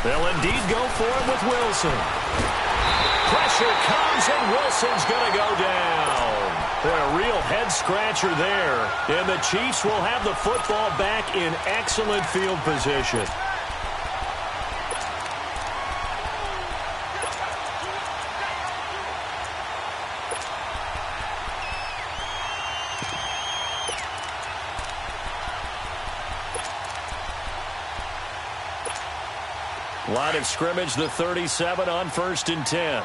They'll indeed go for it with Wilson. Pressure comes, and Wilson's going to go down. Boy, a real head-scratcher there. And the Chiefs will have the football back in excellent field position. Line of scrimmage, the 37 on 1st and 10.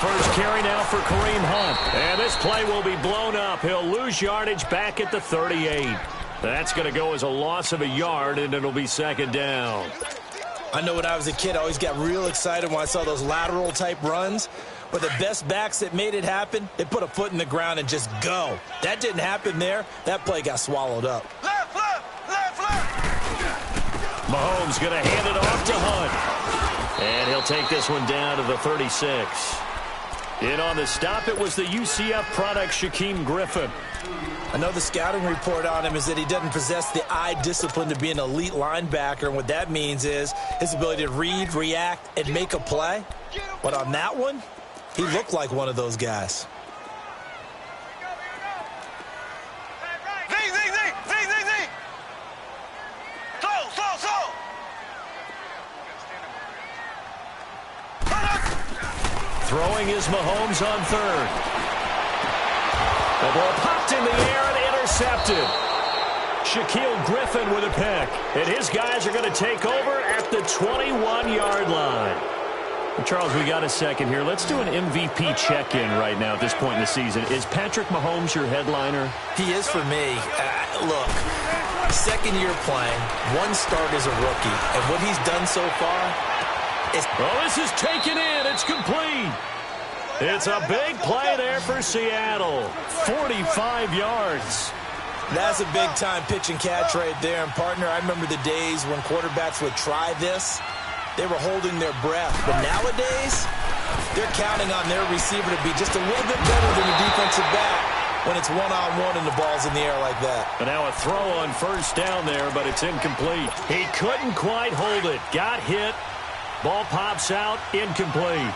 First carry now for Kareem Hunt. And this play will be blown up. He'll lose yardage back at the 38. That's going to go as a loss of a yard, and it'll be 2nd down. I know when I was a kid, I always got real excited when I saw those lateral-type runs. But the best backs that made it happen, they put a foot in the ground and just go. That didn't happen there. That play got swallowed up. Left. Mahomes going to hand it off to Hunt. And he'll take this one down to the 36. In on the stop, it was the UCF product, Shaquem Griffin. I know the scouting report on him is that he doesn't possess the eye discipline to be an elite linebacker. And what that means is his ability to read, react, and make a play. But on that one, he looked like one of those guys. Throwing is Mahomes on 3rd. The ball popped in the air and intercepted. Shaquille Griffin with a pick. And his guys are going to take over at the 21-yard line. Well, Charles, we got a second here. Let's do an MVP check-in right now at this point in the season. Is Patrick Mahomes your headliner? He is for me. Look, 2nd year playing, 1 start as a rookie. And what he's done so far... Oh, this is taken in. It's complete. It's a big play there for Seattle. 45 yards. That's a big-time pitch and catch right there. And, partner, I remember the days when quarterbacks would try this. They were holding their breath. But nowadays, they're counting on their receiver to be just a little bit better than the defensive back when it's one-on-one and the ball's in the air like that. And now a throw on 1st down there, but it's incomplete. He couldn't quite hold it. Got hit. Ball pops out, incomplete.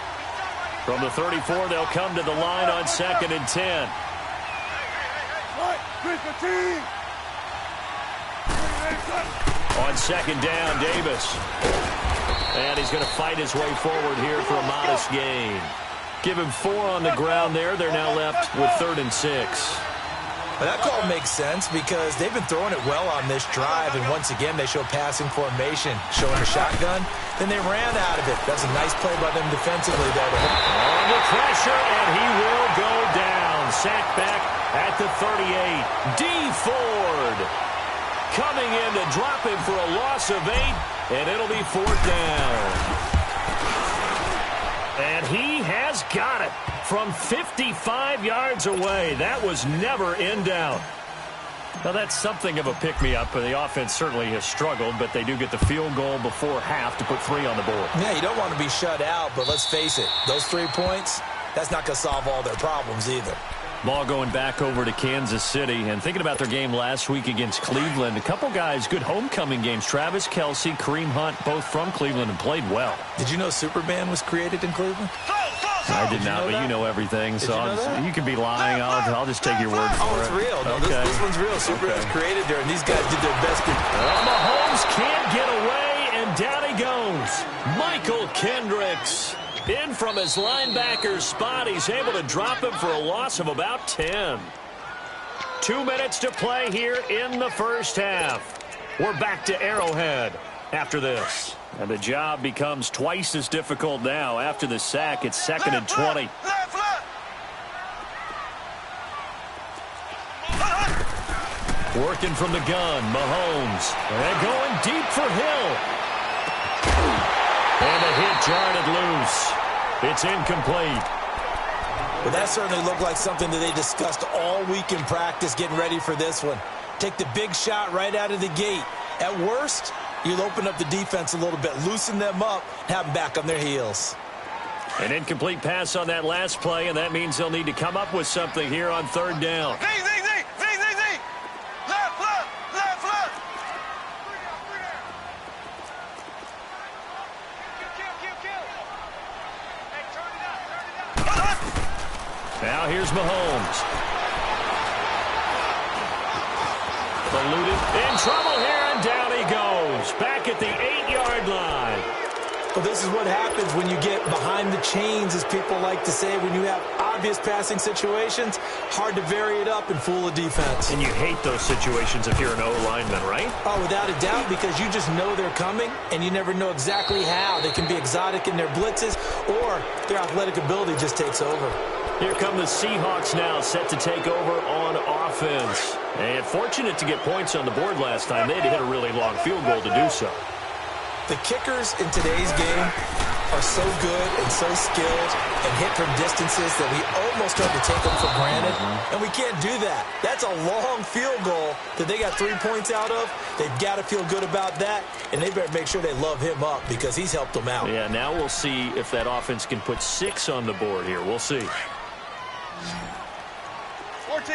From the 34, they'll come to the line on 2nd and 10. On 2nd down, Davis. And he's going to fight his way forward here for a modest gain. Give him 4 on the ground there. They're now left with 3rd and 6. Well, that call makes sense because they've been throwing it well on this drive, and once again they show passing formation, showing a shotgun. Then they ran out of it. That's a nice play by them defensively there. Under pressure, and he will go down. Sacked back at the 38. D. Ford coming in to drop him for a loss of 8, and it'll be 4th down. And he has got it from 55 yards away. That was never in doubt. Now, that's something of a pick-me-up. The offense certainly has struggled, but they do get the field goal before half to put 3 on the board. Yeah, you don't want to be shut out, but let's face it. Those 3 points, that's not going to solve all their problems either. Ball going back over to Kansas City. And thinking about their game last week against Cleveland, a couple guys, good homecoming games. Travis Kelce, Kareem Hunt, both from Cleveland and played well. Did you know Superman was created in Cleveland? I did not, but you know everything, so you can be lying. I'll just take your word for it. Oh, it's real. No, okay. this one's real. Superman was created there, and these guys did their best. Mahomes can't get away, and down he goes. Michael Kendricks in from his linebacker's spot. He's able to drop him for a loss of about 10. 2 minutes to play here in the first half. We're back to Arrowhead after this. And the job becomes twice as difficult now. After the sack, it's 2nd and 20. Working from the gun, Mahomes. And going deep for Hill. And the hit jarred it loose. It's incomplete. Well, that certainly looked like something that they discussed all week in practice getting ready for this one. Take the big shot right out of the gate. At worst, you'll open up the defense a little bit, loosen them up, have them back on their heels. An incomplete pass on that last play, and that means they'll need to come up with something here on third down. Now here's Mahomes. Eluded. In trouble here, and down he goes. Back at the 8-yard line. Well, this is what happens when you get behind the chains, as people like to say. When you have obvious passing situations, hard to vary it up and fool a defense. And you hate those situations if you're an O-lineman, right? Oh, without a doubt, because you just know they're coming, and you never know exactly how. They can be exotic in their blitzes, or their athletic ability just takes over. Here come the Seahawks now, set to take over on offense. And fortunate to get points on the board last time. They had to hit a really long field goal to do so. The kickers in today's game are so good and so skilled and hit from distances that we almost start to take them for granted. And we can't do that. That's a long field goal that they got 3 points out of. They've got to feel good about that, and they better make sure they love him up because he's helped them out. Yeah, now we'll see if that offense can put 6 on the board here. We'll see. 14.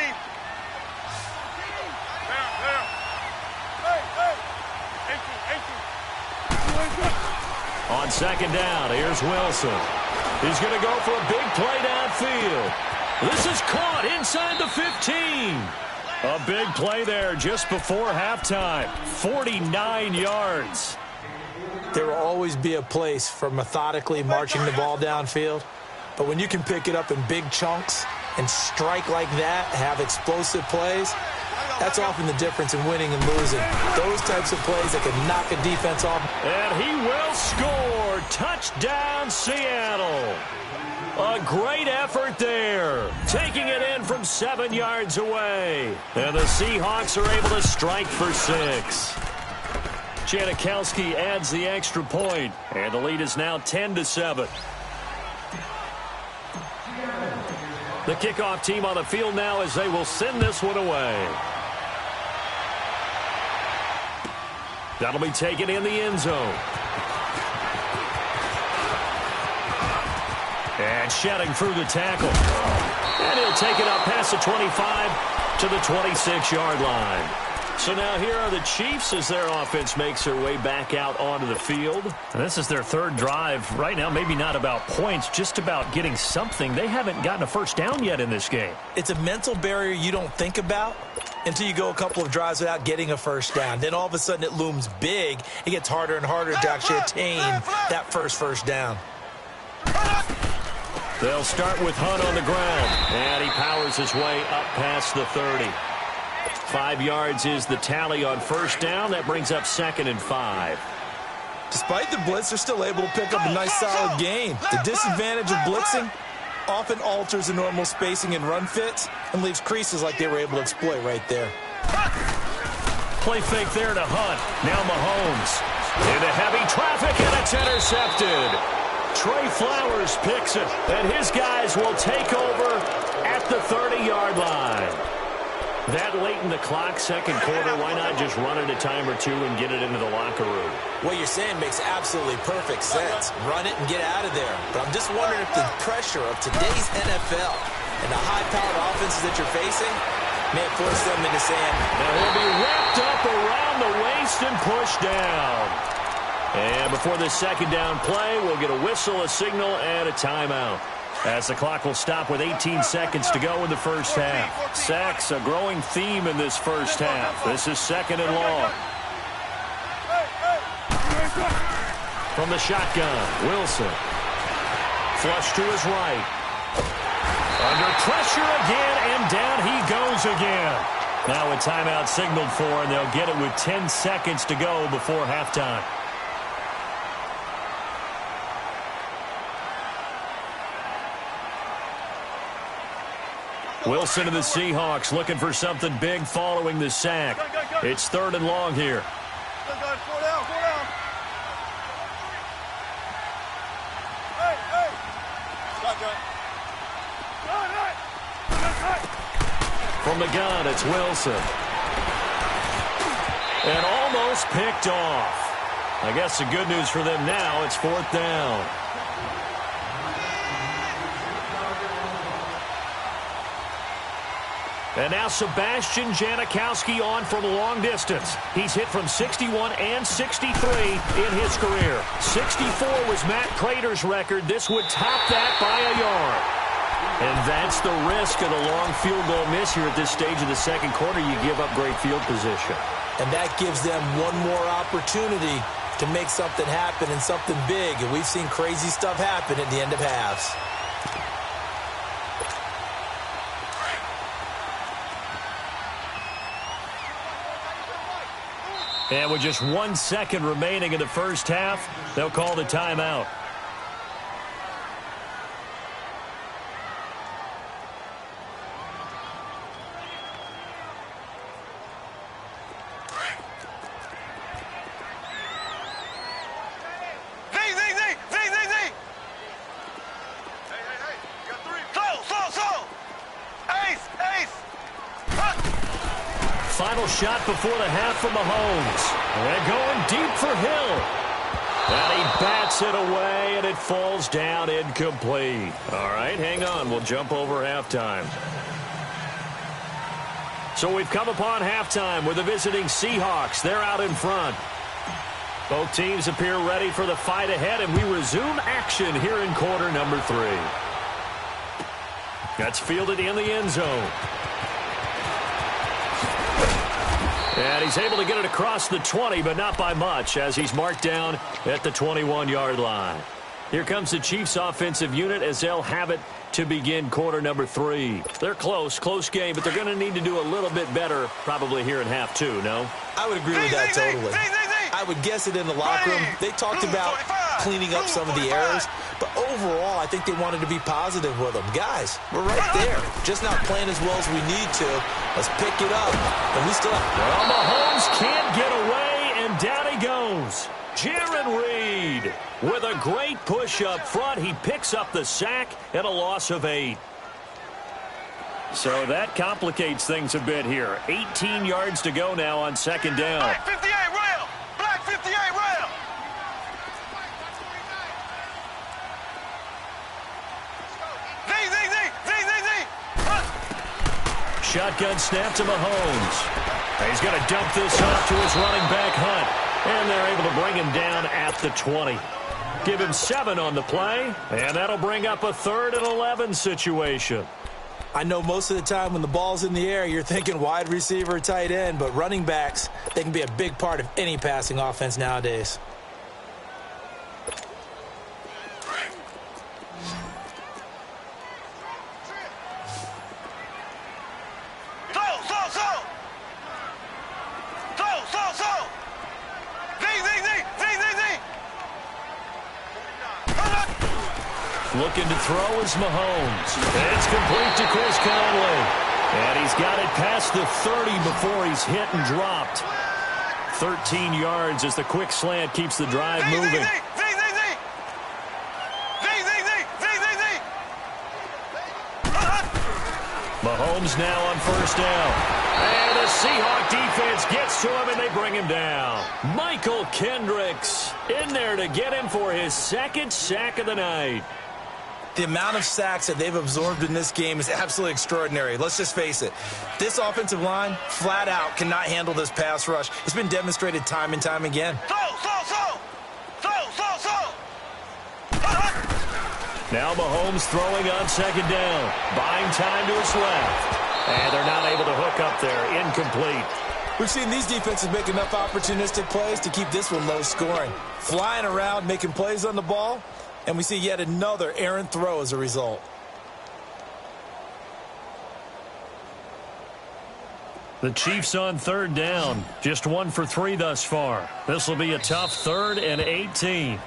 On second down, here's Wilson. He's going to go for a big play downfield. This is caught inside the 15. A big play there just before halftime. 49 yards. There will always be a place for methodically marching the ball downfield. But when you can pick it up in big chunks and strike like that, have explosive plays, that's often the difference in winning and losing. Those types of plays that can knock a defense off. And he will score. Touchdown, Seattle. A great effort there. Taking it in from 7 yards away. And the Seahawks are able to strike for 6. Janikowski adds the extra point. And the lead is now 10-7. The kickoff team on the field now as they will send this one away. That'll be taken in the end zone. And shedding through the tackle. And he'll take it up past the 25 to the 26-yard line. So now here are the Chiefs as their offense makes their way back out onto the field. And this is their third drive. Right now, maybe not about points, just about getting something. They haven't gotten a first down yet in this game. It's a mental barrier you don't think about until you go a couple of drives without getting a first down. Then all of a sudden it looms big. It gets harder and harder to actually attain that first down. They'll start with Hunt on the ground. And he powers his way up past the 30. 5 yards is the tally on first down. That brings up 2nd and 5. Despite the blitz, they're still able to pick up a nice solid gain. The disadvantage of blitzing often alters the normal spacing and run fits and leaves creases like they were able to exploit right there. Play fake there to Hunt. Now Mahomes. Into heavy traffic, and it's intercepted. Trey Flowers picks it, and his guys will take over at the 30-yard line. That late in the clock, second quarter, why not just run it a time or two and get it into the locker room? What you're saying makes absolutely perfect sense. Run it and get out of there. But I'm just wondering if the pressure of today's NFL and the high-powered offenses that you're facing may force them into saying, and he'll be wrapped up around the waist and pushed down. And before this second down play, we'll get a whistle, a signal, and a timeout. As the clock will stop with 18 seconds to go in the first half. Sacks, a growing theme in this first half. This is 2nd and long. From the shotgun, Wilson. Flush to his right. Under pressure again, and down he goes again. Now a timeout signaled for, and they'll get it with 10 seconds to go before halftime. Wilson and the Seahawks looking for something big following the sack. It's 3rd and long here. From the gun, it's Wilson. pass picked off. I guess the good news for them now, it's 4th down. And now Sebastian Janikowski on from long distance. He's hit from 61 and 63 in his career. 64 was Matt Prater's record. This would top that by a yard. And that's the risk of the long field goal miss here at this stage of the second quarter. You give up great field position. And that gives them one more opportunity to make something happen and something big. And we've seen crazy stuff happen at the end of halves. And with just 1 second remaining in the first half, they'll call the timeout. Final shot before the half from Mahomes. They're going deep for Hill. And he bats it away, and it falls down incomplete. All right, hang on. We'll jump over halftime. So we've come upon halftime with the visiting Seahawks. They're out in front. Both teams appear ready for the fight ahead, and we resume action here in quarter number 3. That's fielded in the end zone. And he's able to get it across the 20, but not by much, as he's marked down at the 21-yard line. Here comes the Chiefs' offensive unit as they'll have it to begin quarter number 3. They're close game, but they're going to need to do a little bit better probably here in half 2, no? I would agree with that totally. I would guess it in the locker room. They talked about cleaning up some of the errors, but overall, I think they wanted to be positive with them. Guys, we're right there. Just not playing as well as we need to. Let's pick it up. And we still have... Well, Mahomes can't get away, and down he goes. Jared Reed with a great push up front. He picks up the sack and a loss of 8. So that complicates things a bit here. 18 yards to go now on second down. Black 58 rail! Black 58 rail! Shotgun snap to Mahomes. He's going to dump this off to his running back, Hunt. And they're able to bring him down at the 20. Give him 7 on the play, and that'll bring up a 3rd and 11 situation. I know most of the time when the ball's in the air, you're thinking wide receiver, tight end, but running backs, they can be a big part of any passing offense nowadays. Looking to throw is Mahomes. It's complete to Chris Conley. And he's got it past the 30 before he's hit and dropped. 13 yards as the quick slant keeps the drive moving. Mahomes now on first down. And the Seahawk defense gets to him, and they bring him down. Michael Kendricks in there to get him for his 2nd sack of the night. The amount of sacks that they've absorbed in this game is absolutely extraordinary. Let's just face it. This offensive line, flat out, cannot handle this pass rush. It's been demonstrated time and time again. Now Mahomes throwing on second down. Buying time to his left. And they're not able to hook up there. Incomplete. We've seen these defenses make enough opportunistic plays to keep this one low scoring. Flying around, making plays on the ball. And we see yet another errant throw as a result. The Chiefs on third down. Just 1 for 3 thus far. This will be a tough 3rd and 18.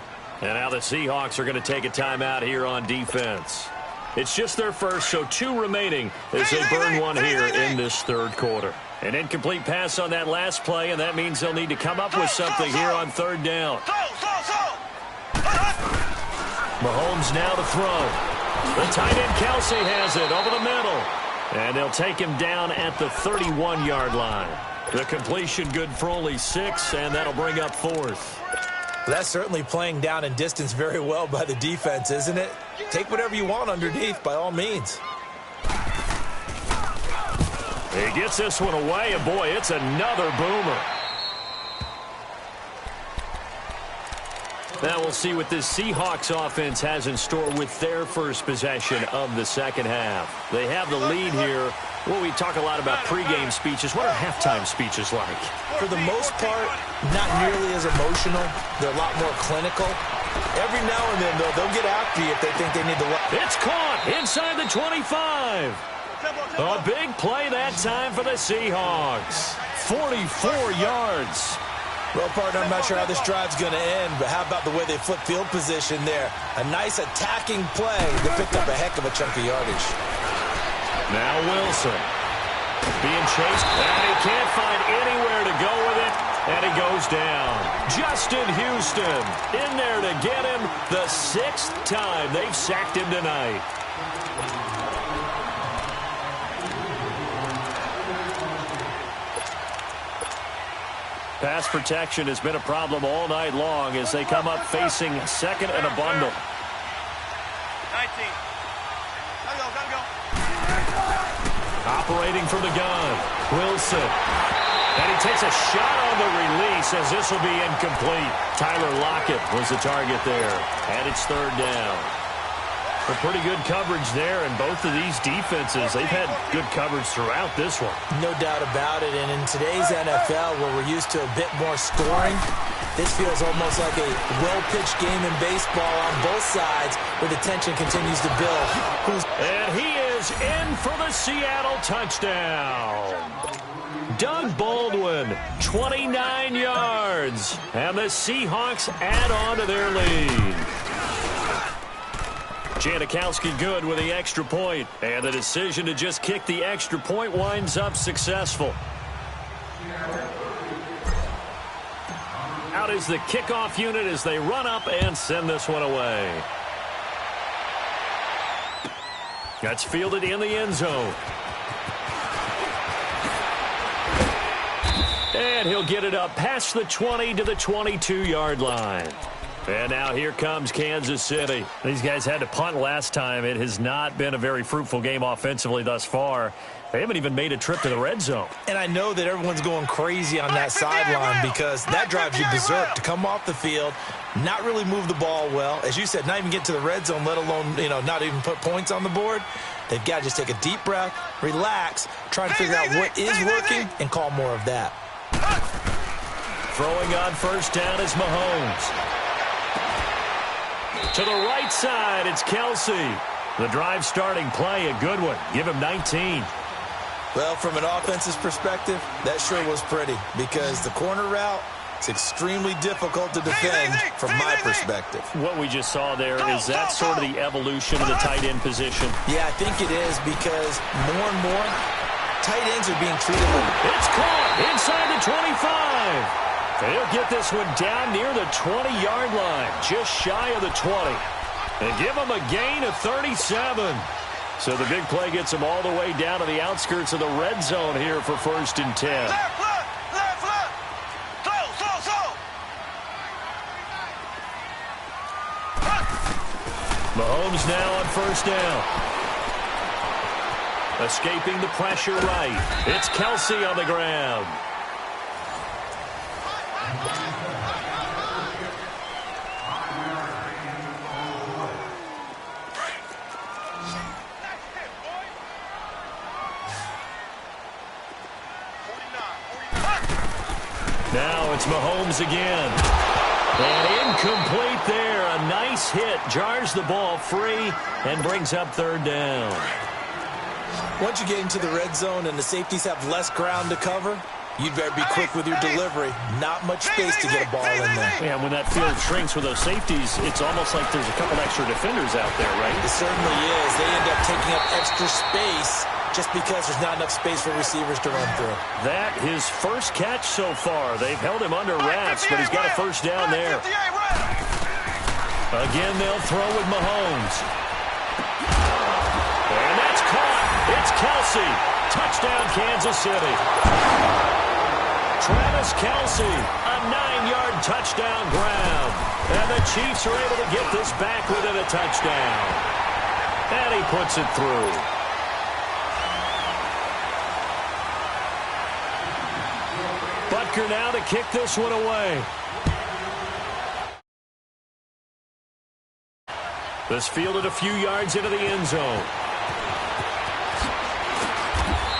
And now the Seahawks are going to take a timeout here on defense. It's just their first, so 2 remaining as they burn 1 here in this 3rd quarter. An incomplete pass on that last play, and that means they'll need to come up with something here on 3rd down. Mahomes now to throw. The tight end Kelsey has it over the middle. And they'll take him down at the 31-yard line. The completion good for only 6, and that'll bring up 4th. That's certainly playing down in distance very well by the defense, isn't it? Take whatever you want underneath, by all means. He gets this one away, and boy, it's another boomer. Now we'll see what this Seahawks offense has in store with their first possession of the second half. They have the lead here. Well, we talk a lot about pregame speeches. What are halftime speeches like? For the most part, not nearly as emotional. They're a lot more clinical. Every now and then, though, they'll get after you if they think they need to. It's caught inside the 25. A big play that time for the Seahawks. 44 yards. Well, partner, I'm not sure how this drive's going to end, but how about the way they flip field position there? A nice attacking play that picked up a heck of a chunk of yardage. Now Wilson being chased, and he can't find anywhere to go with it, and he goes down. Justin Houston in there to get him the 6th time they've sacked him tonight. Pass protection has been a problem all night long as they come up facing second and a bundle. 19. Gotta go. Operating from the gun, Wilson. And he takes a shot on the release as this will be incomplete. Tyler Lockett was the target there. And it's 3rd down. A pretty good coverage there, and both of these defenses, they've had good coverage throughout this one. No doubt about it, and in today's NFL, where we're used to a bit more scoring, this feels almost like a well-pitched game in baseball on both sides, where the tension continues to build. And he is in for the Seattle touchdown. Doug Baldwin, 29 yards, and the Seahawks add on to their lead. Janikowski good with the extra point, and the decision to just kick the extra point winds up successful. Out is the kickoff unit as they run up and send this one away. That's fielded in the end zone. And he'll get it up past the 20 to the 22-yard line. And now here comes Kansas City. These guys had to punt last time. It has not been a very fruitful game offensively thus far. They haven't even made a trip to the red zone. And I know that everyone's going crazy on that sideline because that drives you berserk to come off the field, not really move the ball well. As you said, not even get to the red zone, let alone, not even put points on the board. They've got to just take a deep breath, relax, try to figure out what is working, and call more of that. Throwing on first down is Mahomes. To the right side, it's Kelsey. The drive starting play, a good one. Give him 19. Well, from an offensive perspective, that sure was pretty because the corner route is extremely difficult to defend from my perspective. What we just saw there, is that sort of the evolution of the tight end position? Yeah, I think it is because more and more tight ends are being treated like... It's caught inside the 25. They'll get this one down near the 20-yard line, just shy of the 20. And give them a gain of 37. So the big play gets them all the way down to the outskirts of the red zone here for 1st and 10. Left. Slow. Mahomes now on first down. Escaping the pressure right. It's Kelsey on the ground. Now it's Mahomes again. And incomplete there. A nice hit. Jars the ball free and brings up 3rd down. Once you get into the red zone and the safeties have less ground to cover, you'd better be quick with your delivery. Not much space to get a ball in there. Yeah, when that field shrinks with those safeties, it's almost like there's a couple extra defenders out there, right? It certainly is. They end up taking up extra space just because there's not enough space for receivers to run through. That his first catch so far. They've held him under wraps, but he's got a first down there. Again, they'll throw with Mahomes. And that's caught. It's Kelsey. Touchdown, Kansas City. Travis Kelce, a 9-yard touchdown grab. And the Chiefs are able to get this back within a touchdown. And he puts it through. Butker now to kick this one away. This fielded a few yards into the end zone.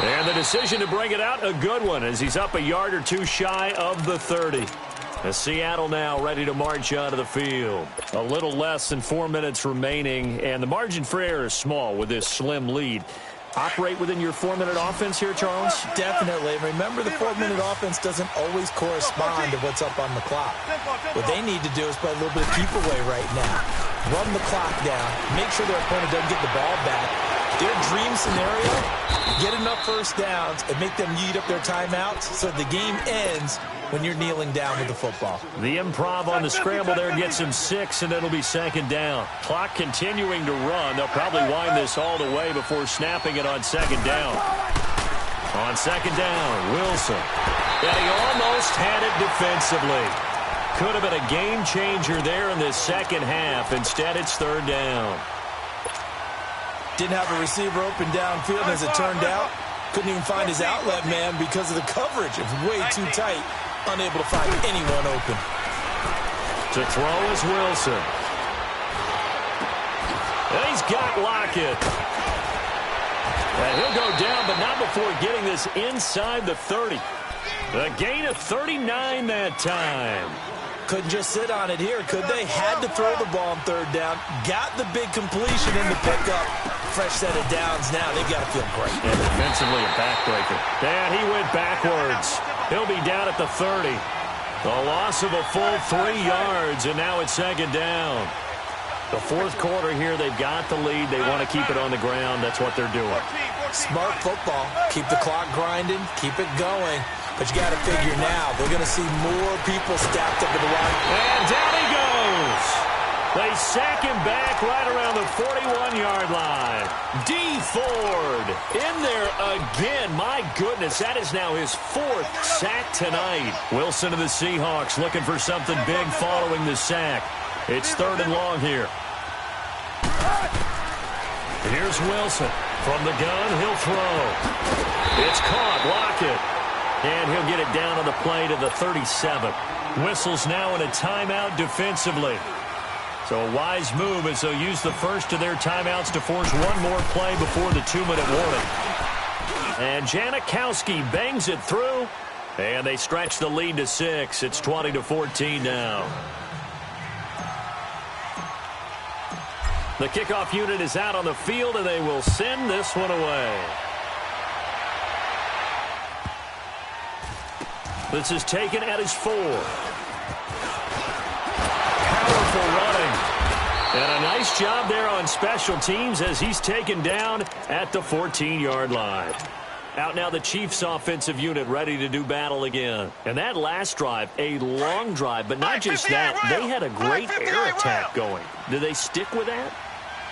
And the decision to bring it out, a good one, as he's up a yard or two shy of the 30. As Seattle now ready to march onto the field. A little less than 4 minutes remaining, and the margin for error is small with this slim lead. Operate within your 4-minute offense here, Charles? Definitely. Remember, the 4-minute offense doesn't always correspond to what's up on the clock. What they need to do is play a little bit of keep away right now. Run the clock down. Make sure their opponent doesn't get the ball back. Their dream scenario, get enough first downs and make them eat up their timeouts so the game ends when you're kneeling down with the football. The improv on the scramble there gets him 6, and it'll be 2nd down. Clock continuing to run. They'll probably wind this all the way before snapping it on 2nd down. On 2nd down, Wilson. And he almost had it defensively. Could have been a game changer there in this second half. Instead, it's 3rd down. Didn't have a receiver open downfield as it turned out. Couldn't even find his outlet man because of the coverage. It was way too tight. Unable to find anyone open. To throw is Wilson. And he's got Lockett. And he'll go down, but not before getting this inside the 30. A gain of 39 that time. Couldn't just sit on it here, could they? Had to throw the ball on 3rd down. Got the big completion in the pickup. Fresh set of downs now. They've got to feel great. And defensively a backbreaker. And he went backwards. He'll be down at the 30. The loss of a full 3 yards, and now it's 2nd down. The 4th quarter here, they've got the lead. They want to keep it on the ground. That's what they're doing. Smart football. Keep the clock grinding. Keep it going. But you got to figure now, they're going to see more people stacked up in the line. And down he goes. They sack him back right around the 41-yard line. D. Ford in there again. My goodness, that is now his 4th sack tonight. Wilson of the Seahawks looking for something big following the sack. It's 3rd and long here. Here's Wilson. From the gun, he'll throw. It's caught. Lockett. And he'll get it down on the play to the 37. Whistles now in a timeout defensively. So a wise move as they'll use the first of their timeouts to force one more play before the 2-minute warning. And Janikowski bangs it through. And they stretch the lead to 6. It's 20-14 now. The kickoff unit is out on the field, and they will send this one away. This is taken at his 4. Powerful running. And a nice job there on special teams as he's taken down at the 14-yard line. Out now the Chiefs offensive unit ready to do battle again. And that last drive, a long drive, but not just that, they had a great air attack going. Do they stick with that?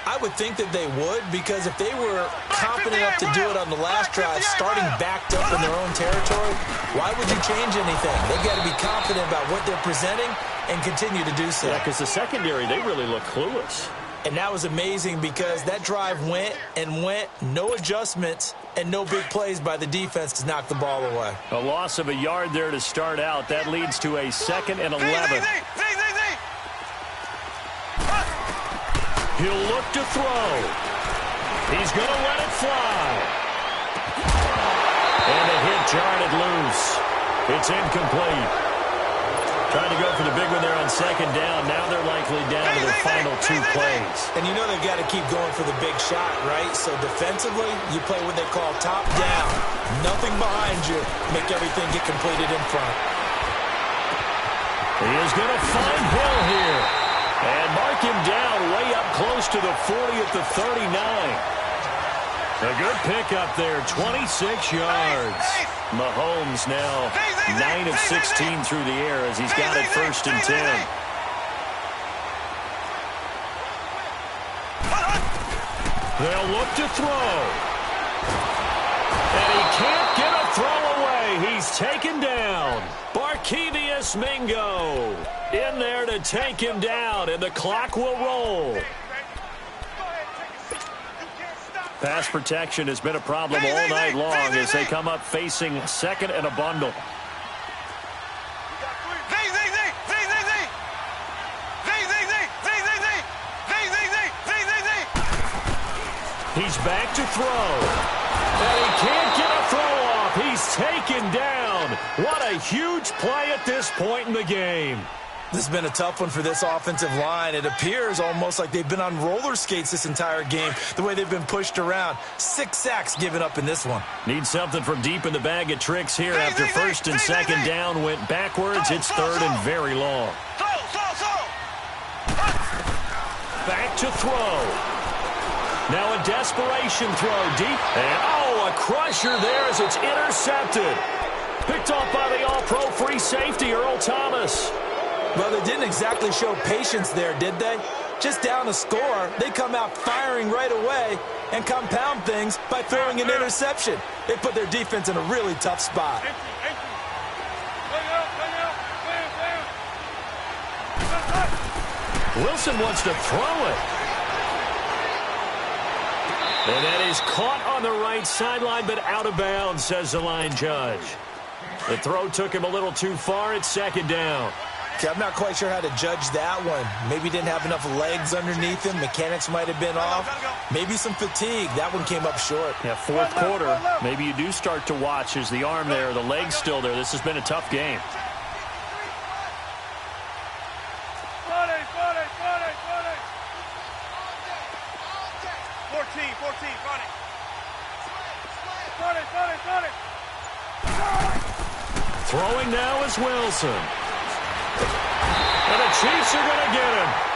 I would think that they would, because if they were confident enough to do it on the last drive, starting backed up in their own territory, why would you change anything? They've got to be confident about what they're presenting and continue to do so. Yeah, because the secondary, they really look clueless. And that was amazing because that drive went and went, no adjustments, and no big plays by the defense to knock the ball away. A loss of a yard there to start out. That leads to a 2nd and 11. He'll look to throw. He's going to let it fly. And the hit jarred it loose. It's incomplete. Trying to go for the big one there on 2nd down. Now they're likely down to their final 2 plays. And you know they've got to keep going for the big shot, right? So defensively, you play what they call top down. Nothing behind you. Make everything get completed in front. He is going to find Hill here. And mark him down way up close to the 40 at the 39. A good pickup there, 26 yards. Mahomes now 9 of 16 through the air as he's got it 1st and 10. They'll look to throw. And he can't get a throw away he's taken down. Barkevious Mingo in there to take him down, and the clock will roll. Pass protection has been a problem all night long as they come up facing second and a bundle. He's back to throw. And he can't get a throw off. He's taken down. What a huge play at this point in the game. This has been a tough one for this offensive line. It appears almost like they've been on roller skates this entire game, the way they've been pushed around. 6 sacks given up in this one. Need something from deep in the bag of tricks here after first and second down went backwards. It's third and very long. Back to throw. Now a desperation throw deep. And, a crusher there as it's intercepted. Picked off by the all-pro free safety, Earl Thomas. Well, they didn't exactly show patience there, did they? Just down a score, they come out firing right away and compound things by throwing an interception. They put their defense in a really tough spot. Wilson wants to throw it. And that is caught on the right sideline, but out of bounds, says the line judge. The throw took him a little too far. It's second down. Okay, I'm not quite sure how to judge that one. Maybe didn't have enough legs underneath him. Mechanics might have been off. Maybe some fatigue. That one came up short. Yeah, fourth quarter. Maybe you do start to watch. Is the arm there, the leg's still there. This has been a tough game. 14. Throwing now is Wilson. And the Chiefs are going to get him.